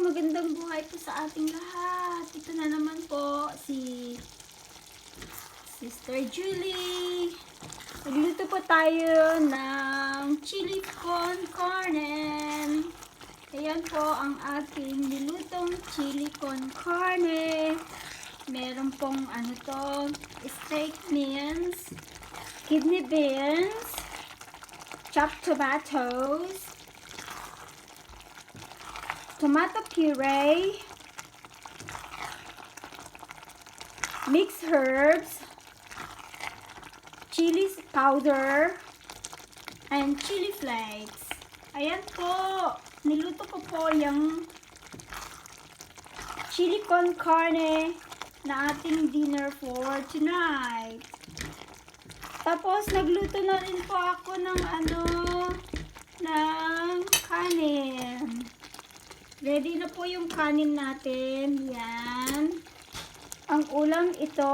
magandang buhay po sa ating lahat. Ito na naman po si Sister Chilli. Nagluto po tayo ng chili con carne. Ayan po ang ating nilutong chili con carne. Meron pong steak beans, kidney beans, chopped tomatoes, tomato puree, mixed herbs, chili powder, and chili flakes. Ayan po, niluto ko po yung chili con carne na ating dinner for tonight. Tapos, nagluto na rin po ako ng ng kanin. Ready na po yung kanin natin. Yan. Ang ulam ito